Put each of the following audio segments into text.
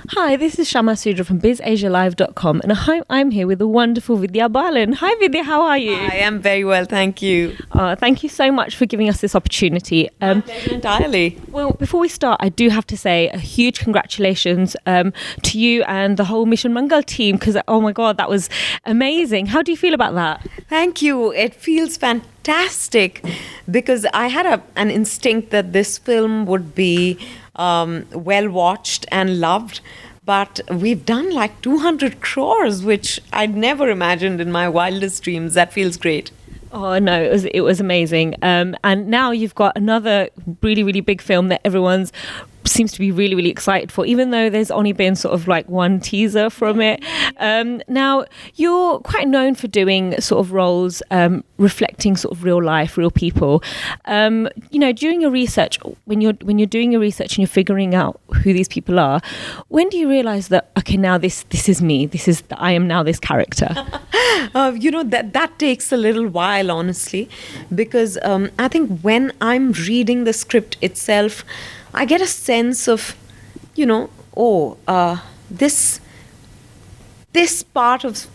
Hi, this is Shama Sudra from BizAsiaLive.com, and I'm here with the wonderful Vidya Balan. Hi Vidya, how are you? I am very well, thank you. Thank you so much for giving us this opportunity. Entirely. Well, before we start, I do have to say a huge congratulations to you and the whole Mission Mangal team, because, oh my God, that was amazing. How do you feel about that? Thank you. It feels fantastic because I had an instinct that this film would be well watched and loved. But we've done like 200 crores, which I'd never imagined in my wildest dreams. That feels great. Oh no, it was amazing. And now you've got another really, really big film that everyone's seems to be really, really excited for, even though there's only been sort of like one teaser from it. Now, you're quite known for doing sort of roles reflecting sort of real life, real people. During your research, when you're doing your research and you're figuring out who these people are, when do you realize that, okay, now this is me, I am now this character? That takes a little while, honestly, because I think when I'm reading the script itself, I get a sense of, this part of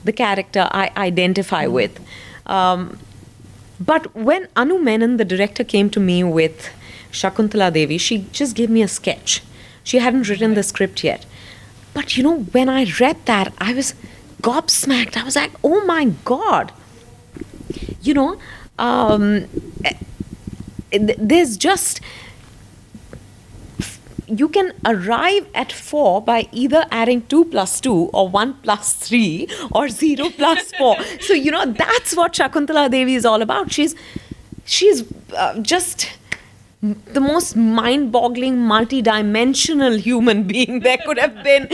the character I identify with. But when Anu Menon, the director, came to me with Shakuntala Devi, she just gave me a sketch. She hadn't written the script yet. But, when I read that, I was gobsmacked. I was like, oh my God. There's just... You can arrive at 4 by either adding 2 plus 2 or 1 plus 3 or 0 plus 4. So, that's what Shakuntala Devi is all about. She's just the most mind-boggling, multi-dimensional human being there could have been.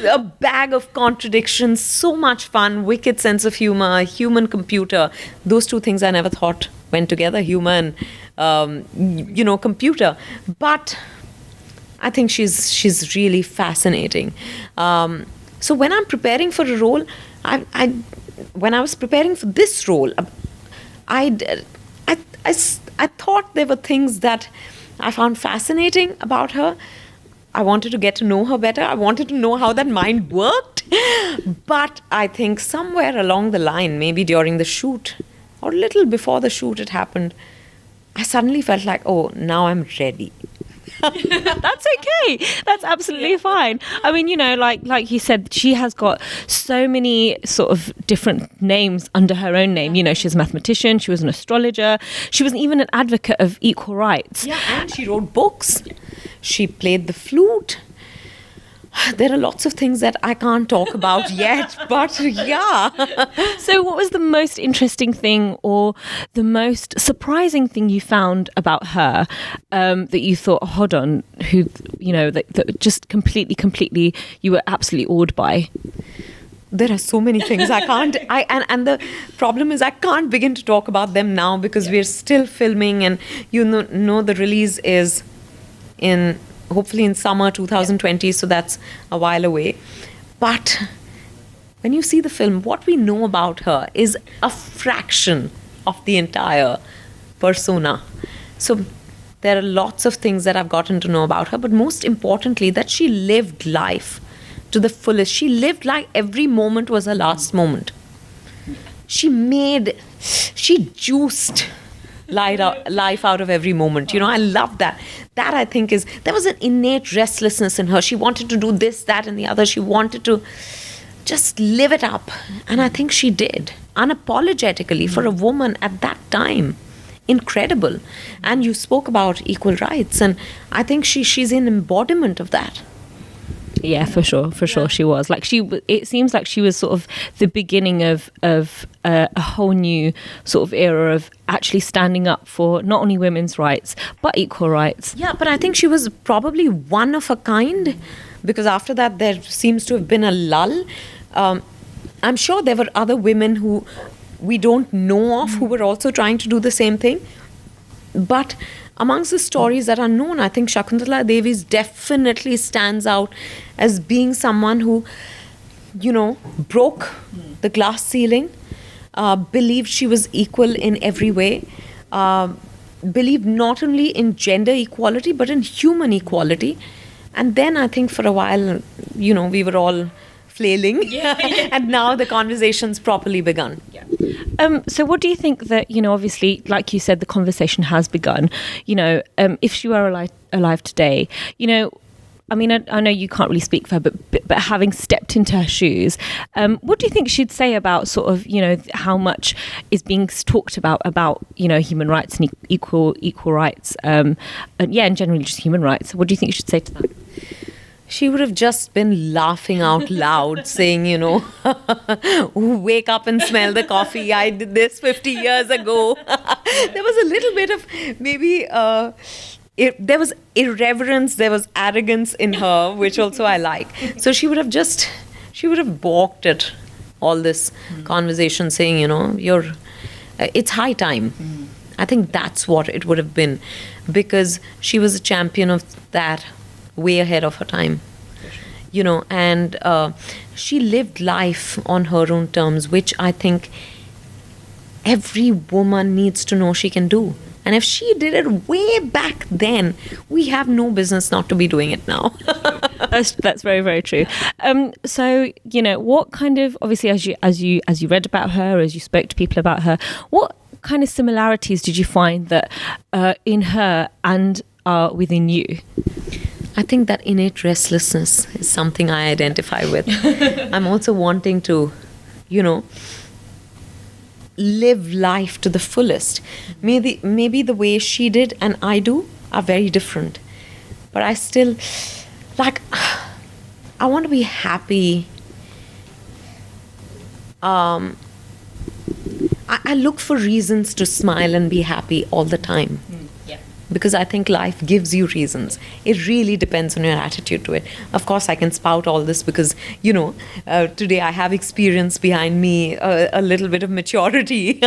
A bag of contradictions, so much fun, wicked sense of humor, human computer. Those two things I never thought went together, humor and, computer. But I think she's really fascinating. So when I'm preparing for a role, when I was preparing for this role, I thought there were things that I found fascinating about her. I wanted to get to know her better. I wanted to know how that mind worked. But I think somewhere along the line, maybe during the shoot or a little before the shoot it happened, I suddenly felt like, oh, now I'm ready. That's okay. That's absolutely fine. I mean, like you said, she has got so many sort of different names under her own name. She's a mathematician, she was an astrologer, she was even an advocate of equal rights. Yeah, and she wrote books. She played the flute. There are lots of things that I can't talk about yet, but yeah. So what was the most interesting thing or the most surprising thing you found about her that you thought, oh, hold on, that just completely, you were absolutely awed by? There are so many things I can't, and the problem is I can't begin to talk about them now because we're still filming and the release is hopefully in summer 2020, so that's a while away. But when you see the film, what we know about her is a fraction of the entire persona. So there are lots of things that I've gotten to know about her, but most importantly, that she lived life to the fullest. She lived like every moment was her last moment. She juiced life out of every moment. I love that. That I think there was an innate restlessness in her. She wanted to do this, that, and the other. She wanted to just live it up. And I think she did, unapologetically, for a woman at that time. Incredible. And you spoke about equal rights, and I think she's an embodiment of that. Yeah, for sure she was. Like it seems like she was sort of the beginning of a whole new sort of era of actually standing up for not only women's rights but equal rights. Yeah, but I think she was probably one of a kind, because after that there seems to have been a lull. I'm sure there were other women who we don't know of who were also trying to do the same thing. But amongst the stories that are known, I think Shakuntala Devi definitely stands out as being someone who, broke the glass ceiling, believed she was equal in every way, believed not only in gender equality, but in human equality. And then I think for a while, we were all flailing. And now the conversation's properly begun. So what do you think that, obviously, like you said, the conversation has begun, if she were alive today, I mean, I know you can't really speak for her, but having stepped into her shoes, what do you think she'd say about sort of, how much is being talked about, human rights and equal rights, and generally just human rights? What do you think you should say to that? She would have just been laughing out loud, saying, wake up and smell the coffee. I did this 50 years ago. There was a little bit of maybe... there was irreverence, there was arrogance in her, which also I like. So she would have balked at all this conversation, saying, it's high time. I think that's what it would have been, because she was a champion of that, way ahead of her time. And she lived life on her own terms, which I think every woman needs to know she can do. And if she did it way back then, we have no business not to be doing it now. That's very, very true. So, what kind of, obviously, as you read about her, as you spoke to people about her, what kind of similarities did you find that in her and within you? I think that innate restlessness is something I identify with. I'm also wanting to, live life to the fullest. Maybe the way she did and I do are very different. But I still, I want to be happy. I look for reasons to smile and be happy all the time. Because I think life gives you reasons. It really depends on your attitude to it. Of course, I can spout all this because, today I have experience behind me, a little bit of maturity.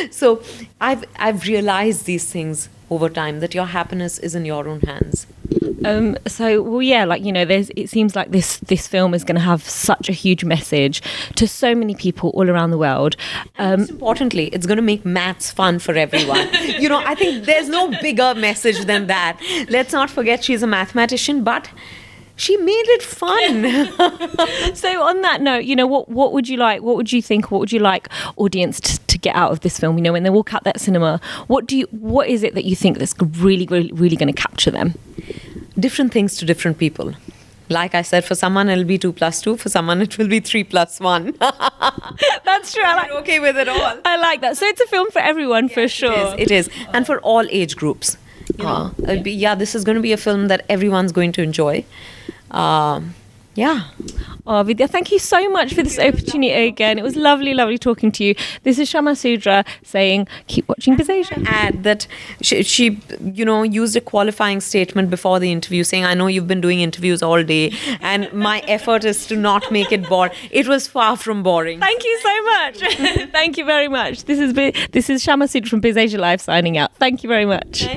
So I've realized these things over time, that your happiness is in your own hands. It seems like this film is going to have such a huge message to so many people all around the world. Most importantly, it's going to make maths fun for everyone. I think there's no bigger message than that. Let's not forget she's a mathematician, but she made it fun. So on that note, what would you like? What would you think? What would you like audience to get out of this film? When they walk out that cinema, what is it that you think that's really, really, really going to capture them? Different things to different people. Like I said, for someone it'll be 2 + 2. For someone it will be 3 + 1. That's true. I'm okay with it all. I like that. So it's a film for everyone, for sure. It is. And for all age groups. This is going to be a film that everyone's going to enjoy. Oh, Vidya, thank you so much for this opportunity again. It was lovely, lovely talking to you. This is Shama Sudra saying, keep watching Bizasia. Add that she used a qualifying statement before the interview, saying, I know you've been doing interviews all day, and my effort is to not make it boring. It was far from boring. Thank you so much. Thank you very much. This is Shama Sudra from Bizasia Live signing out. Thank you very much.